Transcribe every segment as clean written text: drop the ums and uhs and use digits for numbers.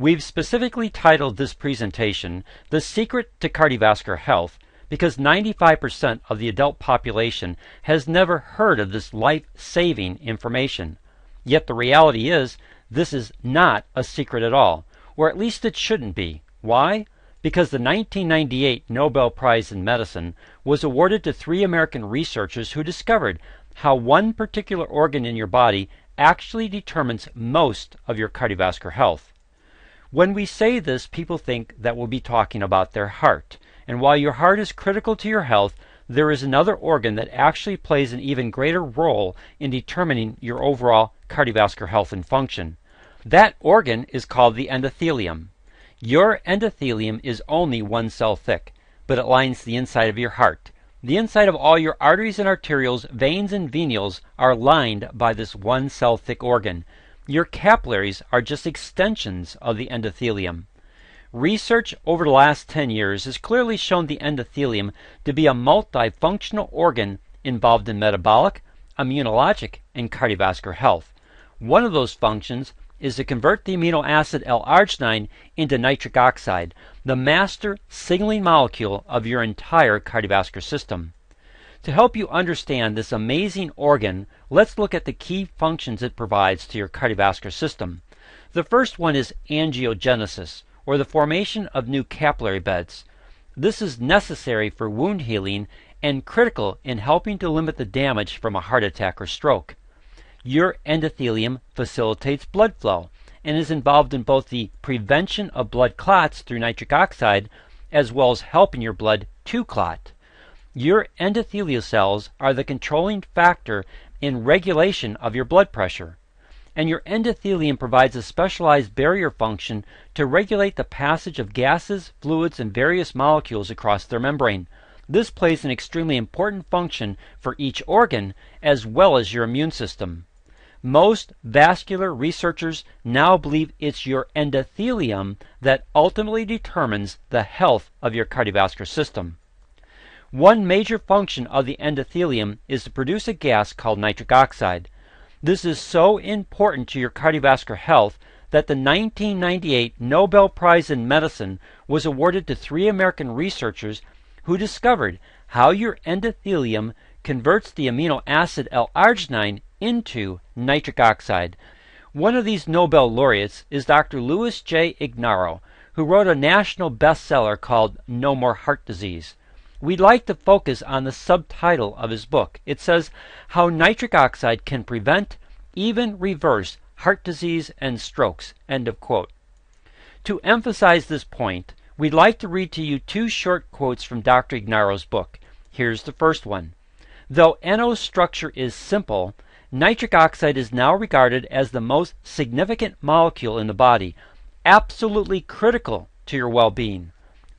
We've specifically titled this presentation The Secret to Cardiovascular Health because 95% of the adult population has never heard of this life-saving information. Yet the reality is, this is not a secret at all, or at least it shouldn't be. Why? Because the 1998 Nobel Prize in Medicine was awarded to 3 American researchers who discovered how one particular organ in your body actually determines most of your cardiovascular health. When we say this, people think that we'll be talking about their heart. And while your heart is critical to your health, there is another organ that actually plays an even greater role in determining your overall cardiovascular health and function. That organ is called the endothelium. Your endothelium is only 1 cell thick, but it lines the inside of your heart. The inside of all your arteries and arterioles, veins and venules are lined by this 1 cell thick organ. Your capillaries are just extensions of the endothelium. Research over the last 10 years has clearly shown the endothelium to be a multifunctional organ involved in metabolic, immunologic, and cardiovascular health. One of those functions is to convert the amino acid L-Arginine into nitric oxide, the master signaling molecule of your entire cardiovascular system. To help you understand this amazing organ, let's look at the key functions it provides to your cardiovascular system. The first one is angiogenesis, or the formation of new capillary beds. This is necessary for wound healing and critical in helping to limit the damage from a heart attack or stroke. Your endothelium facilitates blood flow and is involved in both the prevention of blood clots through nitric oxide as well as helping your blood to clot. Your endothelial cells are the controlling factor in regulation of your blood pressure. And your endothelium provides a specialized barrier function to regulate the passage of gases, fluids, and various molecules across their membrane. This plays an extremely important function for each organ as well as your immune system. Most vascular researchers now believe it's your endothelium that ultimately determines the health of your cardiovascular system. One major function of the endothelium is to produce a gas called nitric oxide. This is so important to your cardiovascular health that the 1998 Nobel Prize in Medicine was awarded to 3 American researchers who discovered how your endothelium converts the amino acid L-Arginine into nitric oxide. One of these Nobel laureates is Dr. Louis J. Ignarro, who wrote a national bestseller called No More Heart Disease. We'd like to focus on the subtitle of his book. It says, How Nitric Oxide Can Prevent, Even Reverse Heart Disease and Strokes. End of quote. To emphasize this point, we'd like to read to you 2 short quotes from Dr. Ignarro's book. Here's the first one. Though NO's structure is simple, nitric oxide is now regarded as the most significant molecule in the body, absolutely critical to your well-being.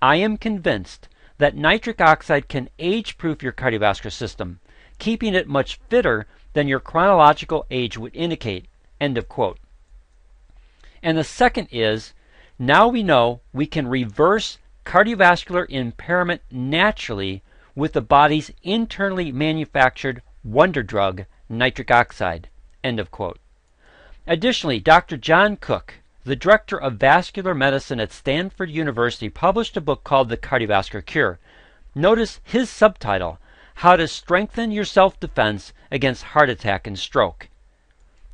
I am convinced that nitric oxide can age-proof your cardiovascular system, keeping it much fitter than your chronological age would indicate. End of quote. And the second is, now we know we can reverse cardiovascular impairment naturally with the body's internally manufactured wonder drug, nitric oxide. End of quote. Additionally, Dr. John Cook, the director of vascular medicine at Stanford University, published a book called The Cardiovascular Cure. Notice his subtitle, How to Strengthen Your Self-Defense Against Heart Attack and Stroke.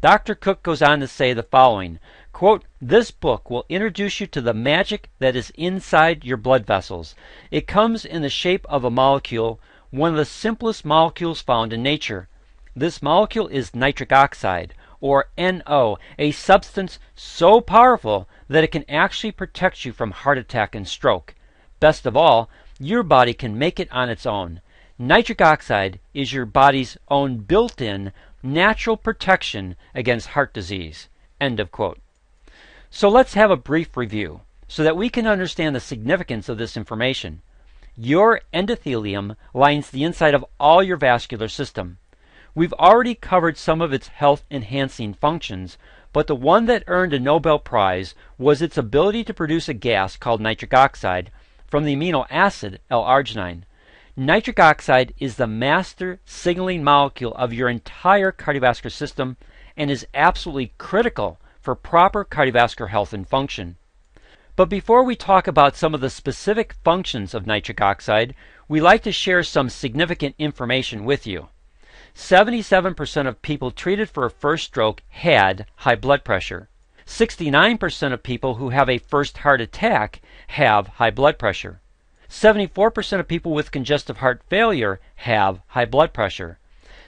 Dr. Cook goes on to say the following, quote, This book will introduce you to the magic that is inside your blood vessels. It comes in the shape of a molecule, one of the simplest molecules found in nature. This molecule is nitric oxide, or NO, a substance so powerful that it can actually protect you from heart attack and stroke. Best of all, your body can make it on its own. Nitric oxide is your body's own built-in natural protection against heart disease. End of quote. So let's have a brief review so that we can understand the significance of this information. Your endothelium lines the inside of all your vascular system. We've already covered some of its health-enhancing functions, but the one that earned a Nobel Prize was its ability to produce a gas called nitric oxide from the amino acid L-Arginine. Nitric oxide is the master signaling molecule of your entire cardiovascular system and is absolutely critical for proper cardiovascular health and function. But before we talk about some of the specific functions of nitric oxide, we like to share some significant information with you. 77% of people treated for a first stroke had high blood pressure. 69% of people who have a first heart attack have high blood pressure. 74% of people with congestive heart failure have high blood pressure.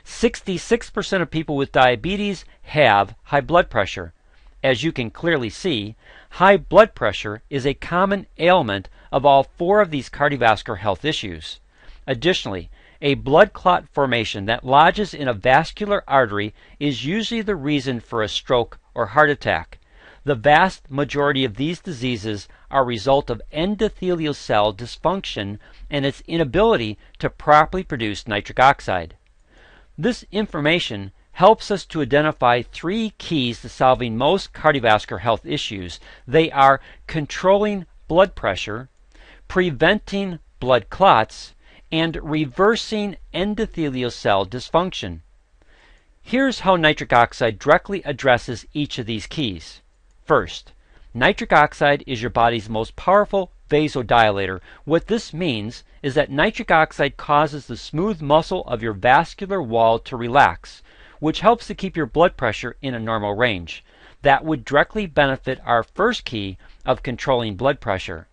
66% of people with diabetes have high blood pressure. As you can clearly see, high blood pressure is a common ailment of all four of these cardiovascular health issues. Additionally, a blood clot formation that lodges in a vascular artery is usually the reason for a stroke or heart attack. The vast majority of these diseases are a result of endothelial cell dysfunction and its inability to properly produce nitric oxide. This information helps us to identify three keys to solving most cardiovascular health issues. They are controlling blood pressure, preventing blood clots, and reversing endothelial cell dysfunction. Here's how nitric oxide directly addresses each of these keys. First, nitric oxide is your body's most powerful vasodilator. What this means is that nitric oxide causes the smooth muscle of your vascular wall to relax, which helps to keep your blood pressure in a normal range. That would directly benefit our first key of controlling blood pressure.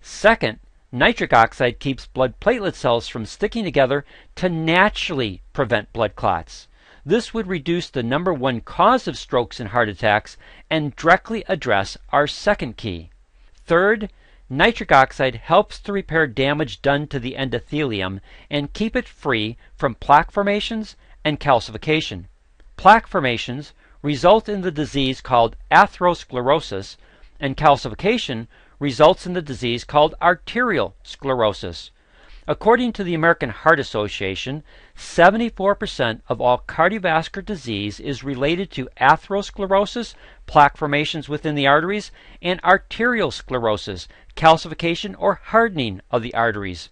Second, nitric oxide keeps blood platelet cells from sticking together to naturally prevent blood clots. This would reduce the number one cause of strokes and heart attacks and directly address our second key. Third, nitric oxide helps to repair damage done to the endothelium and keep it free from plaque formations and calcification. Plaque formations result in the disease called atherosclerosis, and calcification results in the disease called arterial sclerosis. According to the American Heart Association, 74% of all cardiovascular disease is related to atherosclerosis, plaque formations within the arteries, and arterial sclerosis, calcification or hardening of the arteries.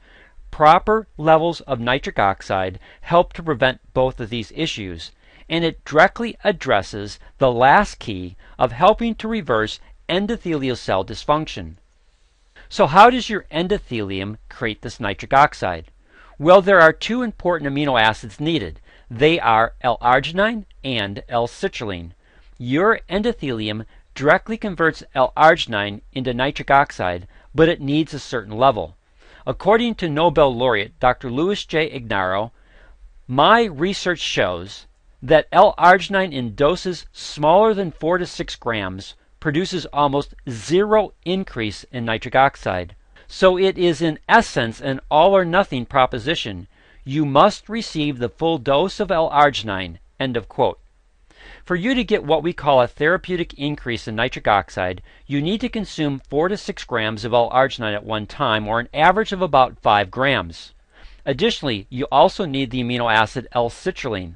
Proper levels of nitric oxide help to prevent both of these issues, and it directly addresses the last key of helping to reverse endothelial cell dysfunction. So how does your endothelium create this nitric oxide? Well, there are two important amino acids needed. They are L-Arginine and L-Citrulline. Your endothelium directly converts L-Arginine into nitric oxide, but it needs a certain level. According to Nobel laureate Dr. Louis J. Ignarro, my research shows that L-Arginine in doses smaller than 4 to 6 grams produces almost zero increase in nitric oxide. So it is in essence an all or nothing proposition. You must receive the full dose of L-Arginine. End of quote. For you to get what we call a therapeutic increase in nitric oxide, you need to consume 4 to 6 grams of L-Arginine at one time, or an average of about 5 grams. Additionally, you also need the amino acid L-Citrulline.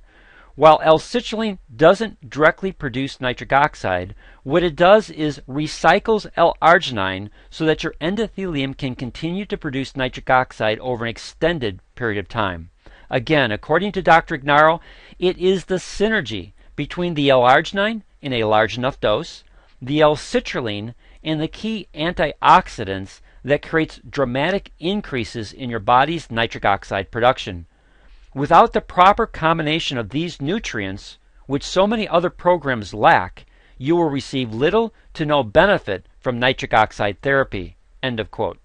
While L-Citrulline doesn't directly produce nitric oxide, what it does is recycles L-Arginine so that your endothelium can continue to produce nitric oxide over an extended period of time. Again, according to Dr. Ignarro, it is the synergy between the L-Arginine in a large enough dose, the L-Citrulline, and the key antioxidants that creates dramatic increases in your body's nitric oxide production. Without the proper combination of these nutrients, which so many other programs lack, you will receive little to no benefit from nitric oxide therapy. End of quote.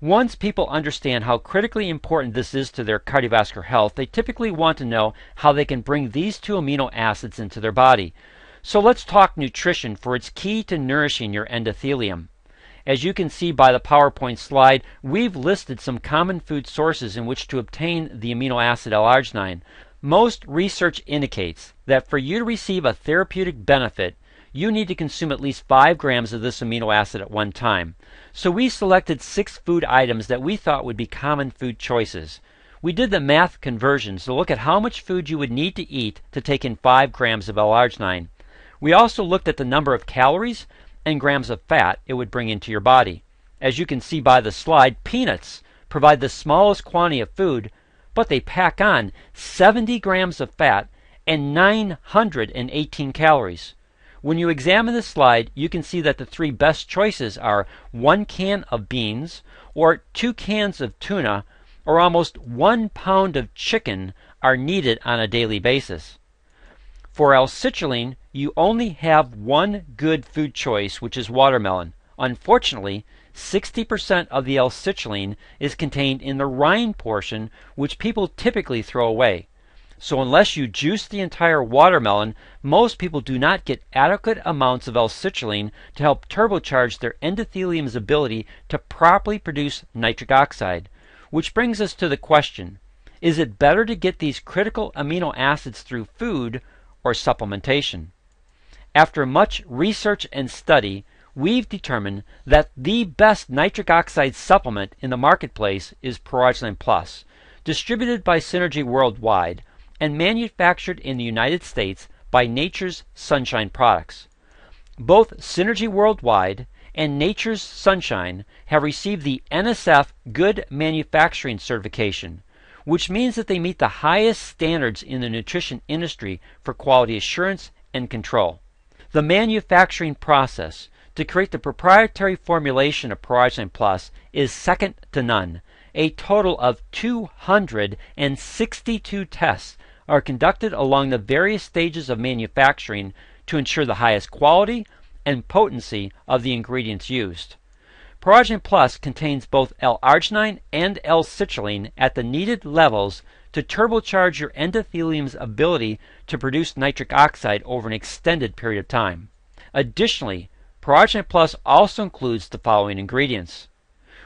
Once people understand how critically important this is to their cardiovascular health, they typically want to know how they can bring these two amino acids into their body. So let's talk nutrition, for it's key to nourishing your endothelium. As you can see by the PowerPoint slide, we've listed some common food sources in which to obtain the amino acid L-Arginine. Most research indicates that for you to receive a therapeutic benefit, you need to consume at least 5 grams of this amino acid at one time. So we selected 6 food items that we thought would be common food choices. We did the math conversions to look at how much food you would need to eat to take in 5 grams of L-Arginine. We also looked at the number of calories and grams of fat it would bring into your body. As you can see by the slide, peanuts provide the smallest quantity of food, but they pack on 70 grams of fat and 918 calories. When you examine this slide, you can see that the three best choices are 1 can of beans, or 2 cans of tuna, or almost 1 pound of chicken are needed on a daily basis. For L-citrulline, you only have one good food choice, which is watermelon. Unfortunately, 60% of the L-citrulline is contained in the rind portion, which people typically throw away. So unless you juice the entire watermelon, most people do not get adequate amounts of L-citrulline to help turbocharge their endothelium's ability to properly produce nitric oxide. Which brings us to the question, is it better to get these critical amino acids through food or supplementation? After much research and study, we've determined that the best nitric oxide supplement in the marketplace is ProArgi-9 Plus, distributed by Synergy worldwide, and manufactured in the United States by Nature's Sunshine Products. Both Synergy Worldwide and Nature's Sunshine have received the NSF Good Manufacturing certification, which means that they meet the highest standards in the nutrition industry for quality assurance and control. The manufacturing process to create the proprietary formulation of ProArgi-9 Plus is second to none. A total of 262 tests are conducted along the various stages of manufacturing to ensure the highest quality and potency of the ingredients used. ProArgi-9 Plus contains both L-Arginine and L-citrulline at the needed levels to turbocharge your endothelium's ability to produce nitric oxide over an extended period of time. Additionally, ProArgi-9 Plus also includes the following ingredients.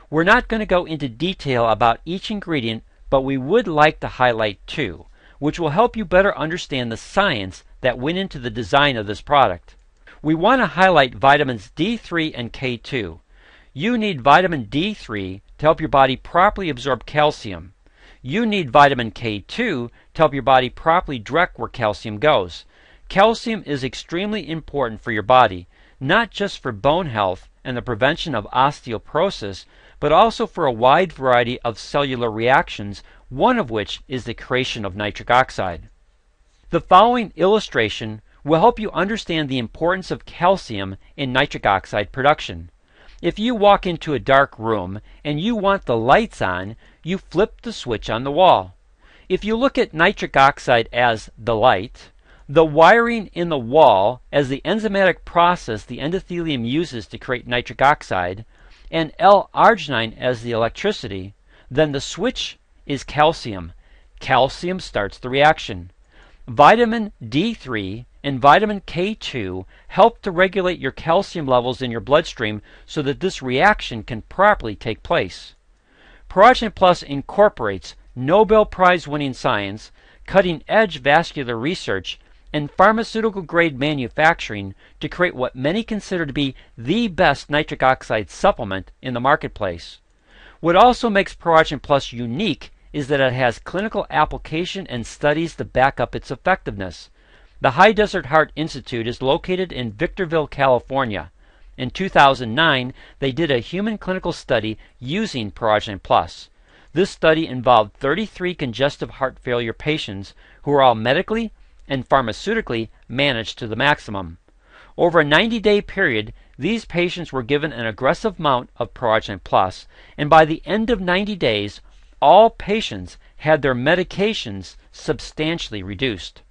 We're not going to go into detail about each ingredient, but we would like to highlight two, which will help you better understand the science that went into the design of this product. We want to highlight vitamins D3 and K2. You need vitamin D3 to help your body properly absorb calcium. You need vitamin K2 to help your body properly direct where calcium goes. Calcium is extremely important for your body, not just for bone health and the prevention of osteoporosis, but also for a wide variety of cellular reactions, one of which is the creation of nitric oxide. The following illustration will help you understand the importance of calcium in nitric oxide production. If you walk into a dark room and you want the lights on, you flip the switch on the wall. If you look at nitric oxide as the light, the wiring in the wall as the enzymatic process the endothelium uses to create nitric oxide, and L-Arginine as the electricity, then the switch is calcium. Calcium starts the reaction. Vitamin D3 and vitamin K2 help to regulate your calcium levels in your bloodstream so that this reaction can properly take place. ProArgi-9 Plus incorporates Nobel Prize winning science, cutting-edge vascular research, and pharmaceutical-grade manufacturing to create what many consider to be the best nitric oxide supplement in the marketplace. What also makes ProArgi-9 Plus unique is that it has clinical application and studies to back up its effectiveness. The High Desert Heart Institute is located in Victorville, California. In 2009, they did a human clinical study using ProArgi-9 Plus. This study involved 33 congestive heart failure patients who were all medically and pharmaceutically managed to the maximum. Over a 90-day period, these patients were given an aggressive amount of ProArgi-9 Plus, and by the end of 90 days, all patients had their medications substantially reduced.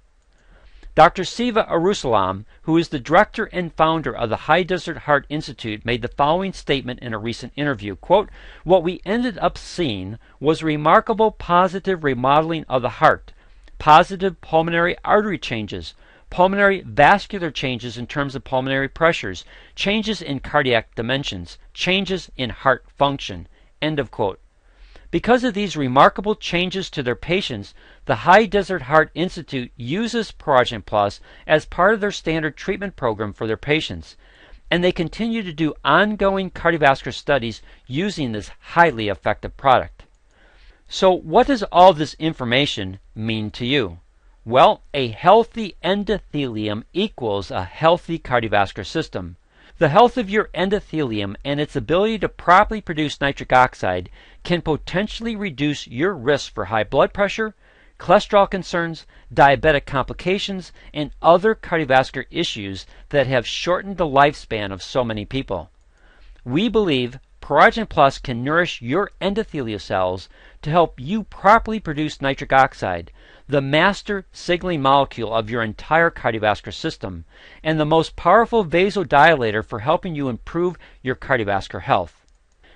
Dr. Siva Arusalam, who is the director and founder of the High Desert Heart Institute, made the following statement in a recent interview, quote, "What we ended up seeing was remarkable positive remodeling of the heart, positive pulmonary artery changes, pulmonary vascular changes in terms of pulmonary pressures, changes in cardiac dimensions, changes in heart function," end of quote. Because of these remarkable changes to their patients, the High Desert Heart Institute uses ProArgi-9 Plus as part of their standard treatment program for their patients, and they continue to do ongoing cardiovascular studies using this highly effective product. So what does all this information mean to you? Well, a healthy endothelium equals a healthy cardiovascular system. The health of your endothelium and its ability to properly produce nitric oxide can potentially reduce your risk for high blood pressure, cholesterol concerns, diabetic complications, and other cardiovascular issues that have shortened the lifespan of so many people. We believe ProArgi-9 Plus can nourish your endothelial cells to help you properly produce nitric oxide, the master signaling molecule of your entire cardiovascular system, and the most powerful vasodilator for helping you improve your cardiovascular health.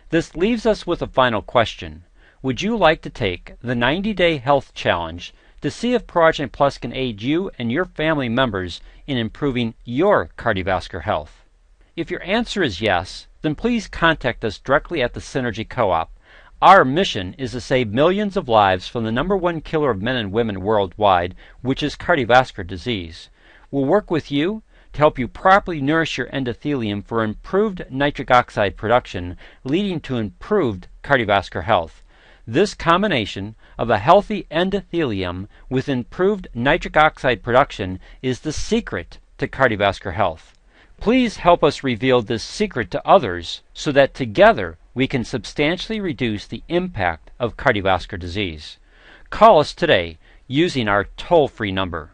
This leaves us with a final question. Would you like to take the 90-day health challenge to see if ProArgi-9 Plus can aid you and your family members in improving your cardiovascular health? If your answer is yes, then please contact us directly at the Synergy Co-op. Our mission is to save millions of lives from the #1 killer of men and women worldwide, which is cardiovascular disease. We'll work with you to help you properly nourish your endothelium for improved nitric oxide production, leading to improved cardiovascular health. This combination of a healthy endothelium with improved nitric oxide production is the secret to cardiovascular health. Please help us reveal this secret to others so that together we can substantially reduce the impact of cardiovascular disease. Call us today using our toll-free number.